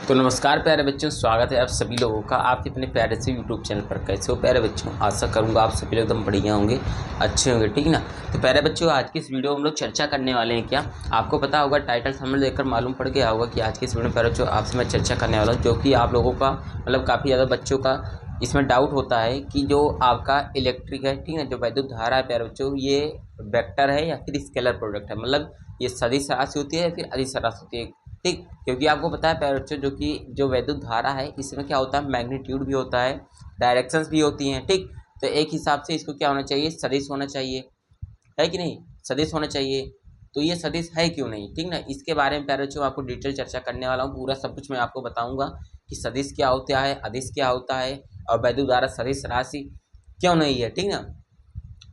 तो नमस्कार प्यारे बच्चों, स्वागत है आप सभी लोगों का आपके अपने प्यारे से यूट्यूब चैनल पर। कैसे हो प्यारे बच्चों? आशा करूंगा आप सभी लोग एकदम बढ़िया होंगे, अच्छे होंगे, ठीक ना। तो प्यारे बच्चों, आज की इस वीडियो में हम लोग चर्चा करने वाले हैं। क्या आपको पता होगा, टाइटल हमने देखकर मालूम पड़ गया होगा कि आज की इस वीडियो में प्यारे बच्चों आपसे मैं चर्चा करने वाला हूँ, जो कि आप लोगों का मतलब काफ़ी ज़्यादा बच्चों का इसमें डाउट होता है कि जो आपका इलेक्ट्रिक है, ठीक ना, जो वैद्युत धारा है प्यारे बच्चों, ये वेक्टर है या फिर स्केलर प्रोडक्ट है। मतलब ये सदिश राशि होती है या फिर अदिश राशि होती है, ठीक। क्योंकि आपको पता है प्यारे बच्चों, जो कि जो वैद्युत धारा है इसमें क्या होता है, मैग्नीट्यूड भी होता है, डायरेक्शंस भी होती हैं, ठीक। तो एक हिसाब से इसको क्या होना चाहिए, सदिश होना चाहिए, है कि नहीं, सदिश होना चाहिए। तो ये सदिश है क्यों नहीं, ठीक ना, इसके बारे में प्यारे बच्चों आपको डिटेल चर्चा करने वाला हूँ। पूरा सब कुछ मैं आपको बताऊंगा कि सदिश क्या होता है, अदिश क्या होता है, और वैद्युत धारा सदिश राशि क्यों नहीं है, ठीक ना।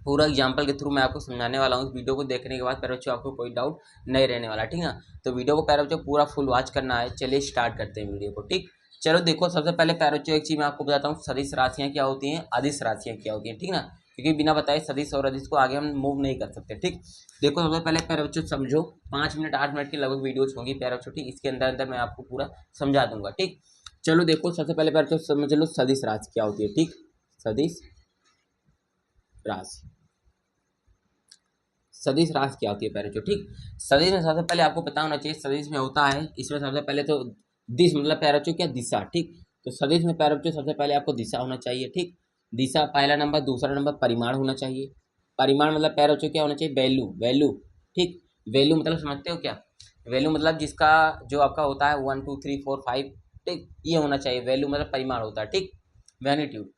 पूरा एग्जाम्पल के थ्रू मैं आपको समझाने वाला हूँ। वीडियो को देखने के बाद प्यारे बच्चों आपको कोई डाउट नहीं रहने वाला, ठीक ना। तो वीडियो को प्यारे बच्चों पूरा फुल वॉच करना है। चलिए स्टार्ट करते हैं वीडियो को, ठीक। चलो देखो, सबसे पहले प्यारे बच्चों एक चीज़ मैं आपको बताता हूँ, सदिश राशियाँ क्या होती हैं, अदिश राशियाँ क्या होती हैं, ठीक ना। क्योंकि बिना बताए सदिश और अदिश को आगे हम मूव नहीं कर सकते, ठीक। देखो सबसे पहले प्यारे बच्चों समझो, 5 मिनट 8 मिनट की लगभग वीडियोज होंगी प्यारे बच्चों, ठीक। इसके अंदर अंदर मैं आपको पूरा समझा दूंगा, ठीक। चलो देखो, सबसे पहले प्यारे बच्चों समझ लो सदिश राशि क्या होती है, ठीक। सदिश राशि, सदिश राशि क्या होती है प्यारे बच्चों, ठीक। सदिश में सबसे पहले आपको पता होना चाहिए, सदिश में होता है, इसमें सबसे पहले तो दिश मतलब प्यारे बच्चों क्या, दिशा, ठीक। तो सदिश में प्यारे बच्चों सबसे पहले आपको दिशा होना चाहिए, ठीक। दिशा पहला नंबर। दूसरा नंबर परिमाण होना चाहिए। परिमाण मतलब प्यारे बच्चों क्या होना चाहिए, वैल्यू, वैल्यू, ठीक। वैल्यू मतलब समझते हो क्या, वैल्यू मतलब जिसका जो आपका होता है 1 2 3 4 5, ठीक, ये होना चाहिए। वैल्यू मतलब परिमाण होता है, ठीक। मैग्नीट्यूड,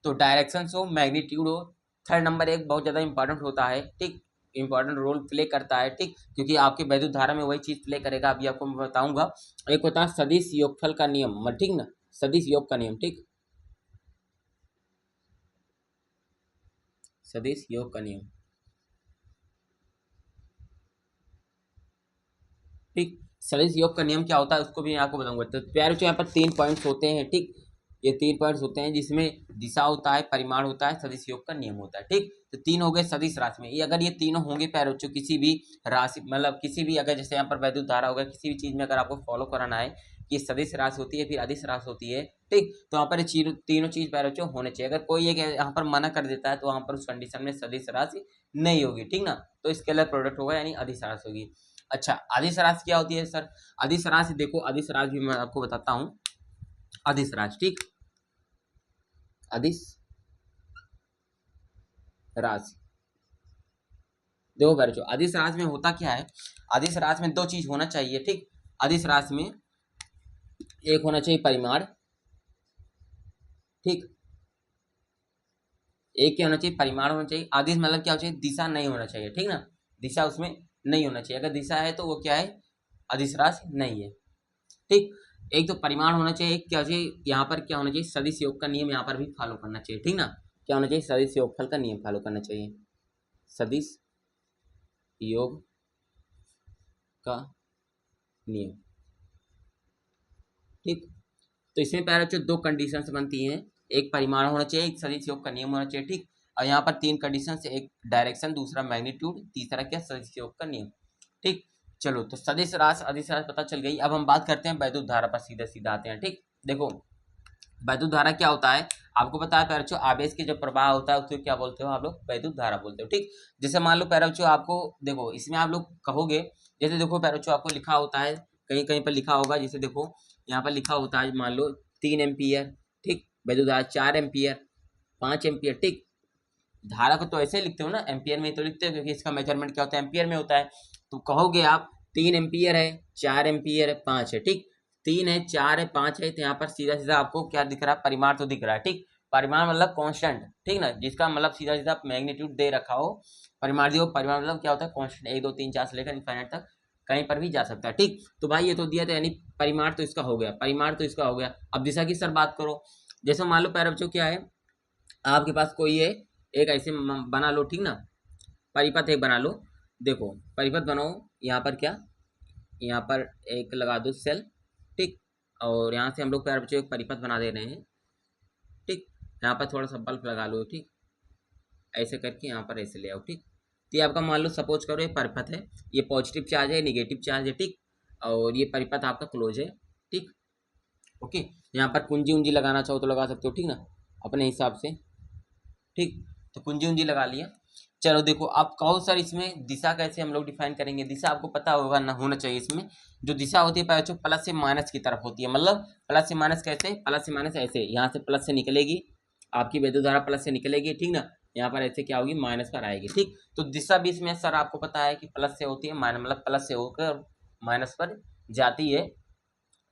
तो डायरेक्शन हो, मैग्नीट्यूड हो। थर्ड नंबर एक बहुत ज़्यादा इंपॉर्टेंट होता है, ठीक, इंपॉर्टेंट रोल प्ले करता है, ठीक। क्योंकि आपके वैद्युत धारा में वही चीज़ प्ले करेगा, अभी आपको मैं बताऊंगा। एक होता है सदिश योगफल का नियम, ठीक ना, सदिश योग का नियम, ठीक, सदिश योग का नियम, ठीक। सदिश योग का नियम क्या होता है उसको भी मैं आपको बताऊंगा। तो प्यारे बच्चों, यहाँ पर 3 पॉइंट्स होते हैं, ठीक। ये 3 पॉइंट्स होते हैं जिसमें दिशा होता है, परिमाण होता है, सदिश योग का नियम होता है, ठीक। तो 3 हो गए सदिश राशि में। ये अगर ये तीनों होंगे प्यारे बच्चों, किसी भी राशि मतलब किसी भी, अगर जैसे यहाँ पर वैद्युत धारा होगा, किसी भी चीज में अगर आपको फॉलो कराना है कि सदिश राशि होती है फिर अदिश राशि होती है, ठीक। तो वहाँ पर ये तीनों चीज प्यारे बच्चों होने चाहिए। अगर कोई एक यहाँ पर मना कर देता है तो वहाँ पर उस कंडीशन में सदिश राशि नहीं होगी, ठीक ना। तो स्केलर प्रोडक्ट होगा, यानी अदिश राशि होगी। अच्छा, अदिश राशि क्या होती है सर? अदिश राशि देखो, अदिश राशि भी मैं आपको बताता हूँ। अदिश राशि, ठीक, अदिश राशि देखो बच्चों, अदिश राशि में होता क्या है, अदिश राशि में दो चीज होना चाहिए, ठीक। अदिश राशि में एक होना चाहिए परिमाण, ठीक। एक क्या होना चाहिए, परिमाण होना चाहिए। अदिश मतलब क्या होना चाहिए, दिशा नहीं होना चाहिए, ठीक ना। दिशा उसमें नहीं होना चाहिए। अगर दिशा है तो वो क्या है, अदिश राशि नहीं है, ठीक। एक तो परिमाण होना चाहिए, एक क्या चाहिए, यहाँ पर क्या होना चाहिए, सदिश योग का नियम यहाँ पर भी फॉलो करना चाहिए, ठीक ना। क्या होना चाहिए, सदिश योगफल का नियम फॉलो करना चाहिए, सदिश योग का नियम, ठीक। तो इसमें प्यारे बच्चों दो कंडीशंस बनती हैं, एक परिमाण होना चाहिए, एक सदिश योग का नियम होना चाहिए, ठीक। और यहाँ पर 3 कंडीशंस, एक डायरेक्शन, दूसरा मैग्नीट्यूड, तीसरा क्या, सदिश योग का नियम, ठीक। चलो, तो सदिश राशि अदिश राशि पता चल गई। अब हम बात करते हैं वैद्युत धारा पर, सीधे सीधा आते हैं, ठीक। देखो वैद्युत धारा क्या होता है, आपको पता है प्यारे बच्चों, आवेश के जो प्रवाह होता है उसको क्या बोलते हो आप लोग, वैद्युत धारा बोलते हो, ठीक। जैसे मान लो प्यारे बच्चों, आपको देखो इसमें आप लोग कहोगे, जैसे देखो प्यारे बच्चों आपको लिखा होता है, कहीं कहीं पर लिखा होगा, जैसे देखो यहाँ पर लिखा होता है, मान लो 3 एम्पियर, ठीक, वैद्युत धारा 4 एम्पियर, 5 एम्पियर, ठीक। धारा को तो ऐसे लिखते हो ना, एम्पियर में तो लिखते हो, क्योंकि इसका मेजरमेंट क्या होता है, एम्पियर में होता है। तो कहोगे आप 3 एम्पियर है, 4 एम्पियर है, 5 है, ठीक। 3 है, 4 है, 5 है, तो यहाँ पर सीधा सीधा आपको क्या दिख रहा है, परिमाण तो दिख रहा है, ठीक। परिमाण मतलब कांस्टेंट, ठीक ना, जिसका मतलब सीधा सीधा मैग्नीट्यूड दे रखा हो। परिमाण दियो, परिमाण मतलब क्या होता है, कांस्टेंट, 1 2 3 4 से लेकर इनफाइनाइट तक कहीं पर भी जा सकता है, ठीक। तो भाई ये तो दिया, तो यानी परिमाण तो इसका हो गया, परिमाण तो इसका हो गया। अब दिशा की सर बात करो, जैसे मान लो प्यारे बच्चों क्या है, आपके पास कोई है, एक ऐसे बना लो, ठीक ना, परिपथ एक बना लो। देखो परिपथ बनाओ, यहाँ पर क्या, यहाँ पर एक लगा दो सेल, ठीक। और यहाँ से हम लोग प्यारे बच्चों एक परिपथ बना दे रहे हैं, ठीक। यहाँ पर थोड़ा सा बल्ब लगा लो, ठीक, ऐसे करके यहाँ पर ऐसे ले आओ, ठीक। तो ये आपका मान लो, सपोज करो ये परिपथ है, ये पॉजिटिव चार्ज है, निगेटिव चार्ज है, ठीक। और ये परिपथ आपका क्लोज है, ठीक। ओके, यहाँ पर कुंजी उंजी लगाना चाहो तो लगा सकते हो, ठीक ना, अपने हिसाब से। ठीक, तो कुंजी उंजी लगा लिया। चलो देखो, आप कहो सर इसमें दिशा कैसे हम लोग डिफाइन करेंगे। दिशा आपको पता होगा ना, होना चाहिए। इसमें जो दिशा होती है बच्चों प्लस से माइनस की तरफ होती है। मतलब प्लस से माइनस कैसे, प्लस से माइनस ऐसे, यहाँ से प्लस से निकलेगी आपकी वैद्युत धारा, प्लस से निकलेगी, ठीक ना, यहाँ पर ऐसे क्या होगी, माइनस पर आएगी। ठीक, तो दिशा भी इसमें सर आपको पता है कि प्लस से होती है, मतलब प्लस से होकर माइनस पर जाती है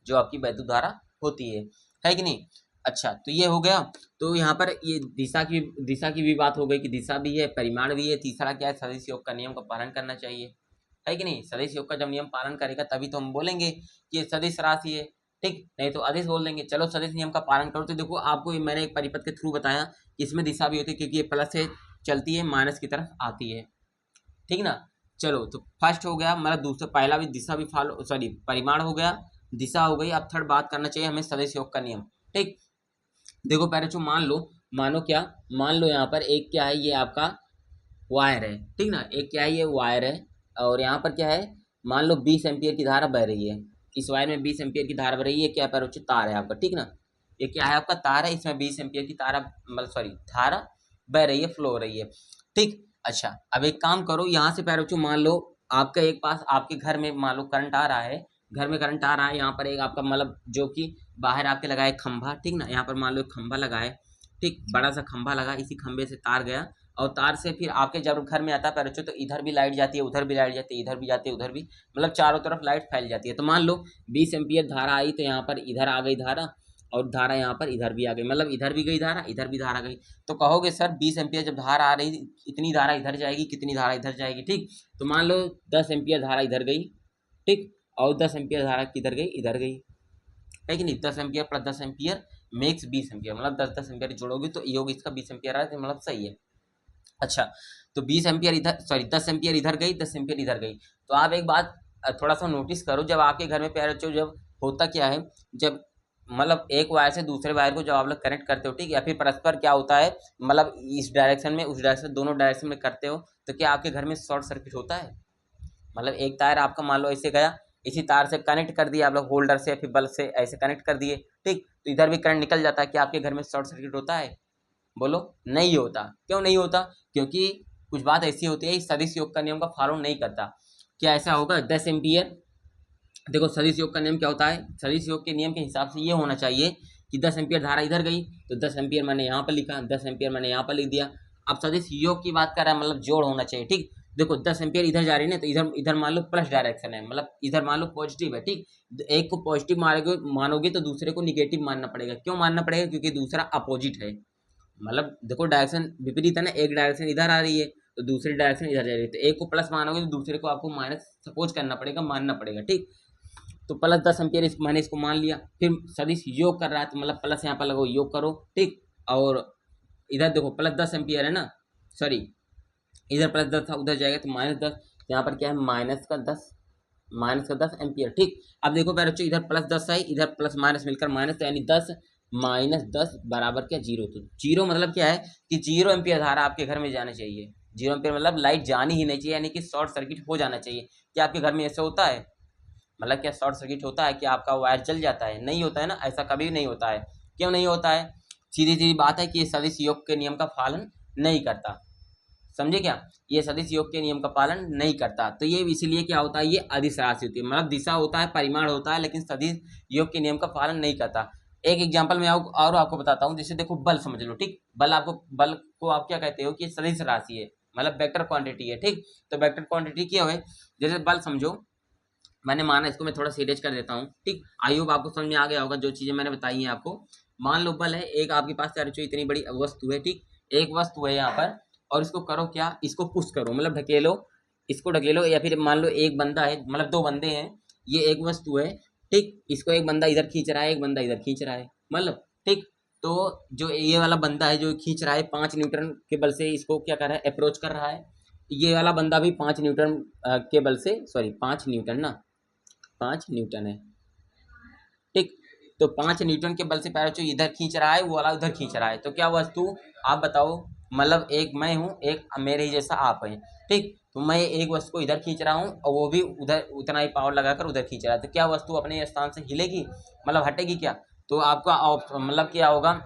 जो आपकी वैद्युत धारा होती है कि नहीं। अच्छा, तो ये हो गया। तो यहाँ पर ये दिशा की भी बात हो गई कि दिशा भी है, परिमाण भी है। तीसरा क्या है, सदिश योग का नियम का पालन करना चाहिए, है कि नहीं। सदिश योग का जब नियम पालन करेगा तभी तो हम बोलेंगे कि ये सदिश राशि है, ठीक, नहीं तो अदिश बोल देंगे। चलो सदिश नियम का पालन करो। तो देखो आपको मैंने एक परिपथ के थ्रू बताया कि इसमें दिशा भी होती है, क्योंकि ये प्लस से चलती है, माइनस की तरफ आती है, ठीक ना। चलो, तो फर्स्ट हो गया, मतलब दूसरा, पहला भी दिशा भी फॉलो, सॉरी परिमाण हो गया, दिशा हो गई। अब थर्ड बात करना चाहिए हमें सदिश योग का नियम। ठीक, देखो पहले जो मानो क्या, मान लो यहाँ पर एक क्या है, ये आपका वायर है, ठीक ना, एक क्या है, ये वायर है, और यहाँ पर क्या है, मान लो 20 एम्पियर की धारा बह रही है। इस वायर में 20 एम्पियर की धारा बह रही है, क्या पैरोचो तार है आपका, ठीक ना, ये क्या है आपका तार है, इसमें 20 एम्पियर की तारा, मतलब सॉरी धारा बह रही है, फ्लो हो रही है। ठीक, अच्छा, अब एक काम करो, यहाँ से पैरोचो मान लो आपका एक पास आपके घर में मान लो करंट आ रहा है, घर में करंट आ रहा है, यहाँ पर एक आपका मतलब जो कि बाहर आपके लगा है खंभा, ठीक ना, यहाँ पर मान लो एक खंभा लगा है, ठीक, बड़ा सा खंभा लगा, इसी खंभे से तार गया, और तार से फिर आपके जब घर में आता है पैरोचो तो इधर भी लाइट जाती है, उधर भी लाइट जाती है, इधर भी जाती है, उधर भी, मतलब चारों तरफ लाइट फैल जाती है। तो मान लो 20 एम्पियर धारा आई, तो यहाँ पर इधर आ गई धारा, और धारा यहाँ पर इधर भी आ गई, मतलब इधर भी गई धारा, इधर भी धारा गई। तो कहोगे सर 20 एम्पियर जब धारा आ रही, इतनी धारा इधर जाएगी, कितनी धारा इधर जाएगी, ठीक, तो मान लो 10 एम्पियर धारा इधर गई, ठीक, और 10 एम्पियर धारा किधर गई, इधर गई, है कि नहीं। 10 ampere plus 10 ampere makes 20 ampere, मतलब 10 एम्पियर जोड़ोगे तो योग इसका 20 एम्पियर आ रहा है, मतलब सही है। अच्छा, तो 20 एम्पियर इधर, सॉरी 10 एम्पियर इधर गई, 10 एम्पियर इधर गई। तो आप एक बात थोड़ा सा नोटिस करो, जब आपके घर में प्यारे बच्चों जब होता क्या है, जब मतलब एक वायर से दूसरे वायर को जब आप लोग कनेक्ट करते हो, ठीक, या फिर परस्पर क्या होता है, मतलब इस डायरेक्शन में उस डायरेक्शन, दोनों डायरेक्शन में करते हो, तो क्या आपके घर में शॉर्ट सर्किट होता है। मतलब एक तार आपका मान लो ऐसे गया, इसी तार से कनेक्ट कर दिया आप लोग होल्डर से या फिर बल्ब से ऐसे कनेक्ट कर दिए, ठीक, तो इधर भी करंट निकल जाता है, क्या आपके घर में शॉर्ट सर्किट होता है। बोलो, नहीं होता। क्यों नहीं होता, क्योंकि कुछ बात ऐसी होती है सदिश योग का नियम का फॉलो नहीं करता। क्या ऐसा होगा 10 एम्पियर, देखो सदिश योग का नियम क्या होता है, सदिश योग के नियम के हिसाब से ये होना चाहिए कि 10 एम्पियर धारा इधर गई, तो 10 एम्पियर मैंने यहाँ पर लिखा, 10 एम्पियर मैंने यहाँ पर लिख दिया। अब सदिश योग की बात कर रहा है, मतलब जोड़ होना चाहिए, ठीक। देखो 10 एम्पियर इधर जा रही है ना, तो इधर इधर मान लो प्लस डायरेक्शन है, मतलब इधर मान लो पॉजिटिव है, ठीक, एक को पॉजिटिव मानोगे तो दूसरे को निगेटिव मानना पड़ेगा। क्यों मानना पड़ेगा, क्योंकि दूसरा अपोजिट है, मतलब देखो डायरेक्शन विपरीत है ना, एक डायरेक्शन इधर आ रही है तो दूसरी डायरेक्शन इधर जा रही है, तो एक को प्लस मानोगे तो दूसरे को आपको माइनस सपोज करना पड़ेगा, मानना पड़ेगा, ठीक। तो प्लस 10 एम्पियर मैंने इसको मान लिया, फिर सदिश योग कर रहा है तो मतलब प्लस यहाँ पर लगो, योग करो, ठीक, और इधर देखो प्लस 10 एम्पियर है ना, सॉरी इधर प्लस 10 था, उधर जाएगा तो -10, यहाँ पर क्या है माइनस का 10 एम्पियर, ठीक। अब देखो मेरे बच्चों, इधर प्लस 10 है, इधर प्लस माइनस मिलकर माइनस, तो यानी 10 -10 बराबर क्या, 0। तो 0 मतलब क्या है कि 0 एम्पियर धारा आपके घर में जाना चाहिए। 0 एम्पियर मतलब लाइट जानी ही नहीं चाहिए, यानी कि शॉर्ट सर्किट हो जाना चाहिए। क्या आपके घर में ऐसा होता है, मतलब क्या शॉर्ट सर्किट होता है कि आपका वायर जल जाता है, नहीं होता है ना, ऐसा कभी भी नहीं होता है। क्यों नहीं होता है, सीधी सीधी बात है कि ये सदिश योग के नियम का पालन नहीं करता, समझे क्या, ये सदिश योग के नियम का पालन नहीं करता। तो ये इसीलिए क्या होता है, ये अदिश राशि होती है, मतलब दिशा होता है, परिमाण होता है, लेकिन सदिश योग के नियम का पालन नहीं करता। एक एग्जांपल मैं और आपको बताता हूँ, जैसे देखो बल समझ लो, ठीक, बल को आप क्या कहते हो कि सदिश राशि है, मतलब वेक्टर क्वांटिटी है, ठीक। तो वेक्टर क्वांटिटी क्या है, जैसे बल समझो, मैंने माना, इसको मैं थोड़ा सीरियस कर देता हूँ, ठीक, आई होप आपको समझ में आ गया होगा जो चीजें मैंने बताई हैं आपको। मान लो बल है, एक आपके पास चारों इतनी बड़ी वस्तु है, ठीक, एक वस्तु है यहाँ पर, और इसको करो क्या, इसको पुश करो, मतलब ढकेलो, इसको ढकेलो, या फिर मान लो एक बंदा है, मतलब दो बंदे हैं, ये एक वस्तु है, ठीक, इसको एक बंदा इधर खींच रहा है, एक बंदा इधर खींच रहा है, मतलब, ठीक। तो जो ये वाला बंदा है जो खींच रहा है, 5 न्यूटन के बल से इसको क्या कर रहा है, अप्रोच कर रहा है। ये वाला बंदा भी 5 न्यूटन के बल से, सॉरी 5 न्यूटन ना, 5 न्यूटन है, ठीक। तो 5 न्यूटन के बल से पैर जो इधर खींच रहा है, वो वाला उधर खींच रहा है, तो क्या वस्तु, आप बताओ, मतलब एक मैं हूँ, एक मेरे ही जैसा आप हैं, ठीक। तो मैं एक वस्तु को इधर खींच रहा हूँ और वो भी उधर उतना ही पावर लगाकर उधर खींच रहा है, तो क्या वस्तु अपने स्थान से हिलेगी, मतलब हटेगी क्या। तो आपका मतलब क्या होगा,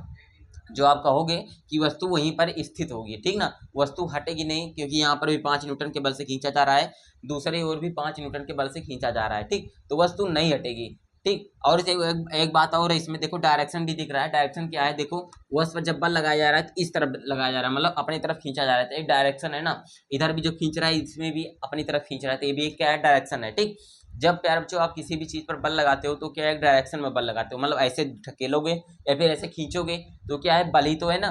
जो आप कहोगे कि वस्तु वहीं पर स्थित होगी, ठीक ना, वस्तु हटेगी नहीं, क्योंकि यहाँ पर भी 5 न्यूटन के बल से खींचा जा रहा है, दूसरे ओर भी 5 न्यूटन के बल से खींचा जा रहा है, ठीक, तो वस्तु नहीं हटेगी, ठीक। और इसे एक बात और है, इसमें देखो डायरेक्शन भी दिख रहा है। डायरेक्शन क्या है, देखो वस्तु पर जब बल लगाया जा रहा है तो इस तरफ लगाया जा रहा है, मतलब अपनी तरफ खींचा जा रहा है, तो एक डायरेक्शन है ना, इधर भी जो खींच रहा है इसमें भी अपनी तरफ खींच रहा है, तो ये भी एक क्या है, डायरेक्शन है, ठीक। जब प्यारे बच्चों आप किसी भी चीज पर बल लगाते हो तो क्या है, डायरेक्शन में बल लगाते हो, मतलब ऐसे ढकेलोगे या फिर ऐसे खींचोगे तो क्या है, बल ही तो है ना,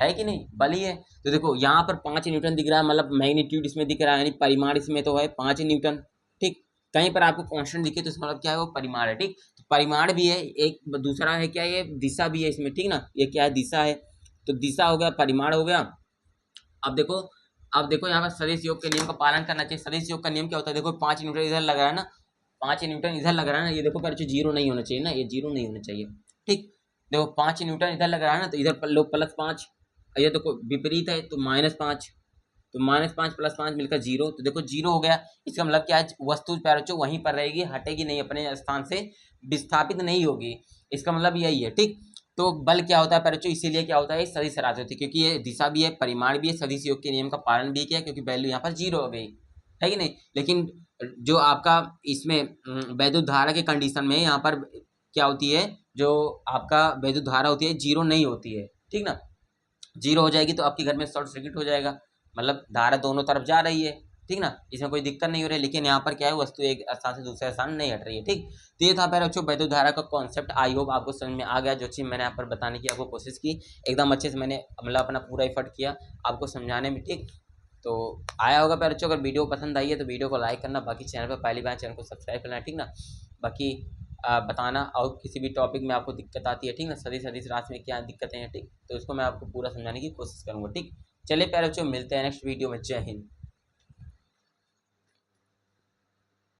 है कि नहीं, बल ही है। तो देखो यहाँ पर 5 न्यूटन दिख रहा है, मतलब मैग्नीट्यूड इसमें दिख रहा है, यानी परिमाण इसमें तो है 5 न्यूटन, ठीक। कहीं पर आपको कांस्टेंट दिखे तो इसका मतलब क्या है, वो परिमाण है, ठीक। तो परिमाण भी है, एक दूसरा है क्या, ये दिशा भी है इसमें, ठीक ना, ये क्या है, दिशा है, तो दिशा हो गया, परिमाण हो गया। अब देखो, यहाँ पर सदिश योग के नियम का पालन करना चाहिए। सदिश योग का नियम क्या होता है, देखो 5 न्यूटन इधर लग रहा है ना, 5 न्यूटन इधर लग रहा है ना, ये देखो पर जीरो नहीं होना चाहिए ना, ये जीरो नहीं होना चाहिए, ठीक। देखो 5 न्यूटन इधर लग रहा है ना, तो इधर लो +5, ये देखो विपरीत है तो -5, तो -5 +5 मिलकर 0, तो देखो 0 हो गया। इसका मतलब क्या है, वस्तु प्यारे वहीं पर रहेगी, हटेगी नहीं, अपने स्थान से विस्थापित नहीं होगी, इसका मतलब यही है, ठीक। तो बल क्या होता है प्यारे, इसीलिए क्या होता है, सदिश राशि होती है, क्योंकि ये दिशा भी है, परिमाण भी है, सदिश योग के नियम का पालन भी किया, क्योंकि वैल्यू यहाँ पर 0 हो गई, है कि नहीं। लेकिन जो आपका इसमें वैद्युत धारा के कंडीशन में यहाँ पर क्या होती है, जो आपका वैद्युत धारा होती है 0 नहीं होती है, ठीक ना। 0 हो जाएगी तो आपके घर में शॉर्ट सर्किट हो जाएगा, मतलब धारा दोनों तरफ जा रही है, ठीक ना, इसमें कोई दिक्कत नहीं हो रही है। लेकिन यहाँ पर क्या है, वस्तु एक स्थान से दूसरे स्थान नहीं हट रही है, ठीक। तो ये था प्यारे बच्चों वैद्युत धारा का कॉन्सेप्ट। आई होप आपको समझ में आ गया, जो चीज़ मैंने यहाँ पर बताने की आपको कोशिश की, एकदम अच्छे से मैंने मतलब अपना पूरा एफर्ट किया आपको समझाने में, ठीक। तो आया होगा प्यारे बच्चों, अगर वीडियो पसंद आई है तो वीडियो को लाइक करना, बाकी चैनल पर पहली बार चैनल को सब्सक्राइब करना, ठीक ना। बाकी बताना, और किसी भी टॉपिक में आपको दिक्कत आती है, ठीक ना, सदिश सदिश राशि में क्या दिक्कतें हैं, ठीक, तो उसको मैं आपको पूरा समझाने की कोशिश करूँगा, ठीक। चलिए प्यारे बच्चों, मिलते हैं नेक्स्ट वीडियो में, जय हिंद।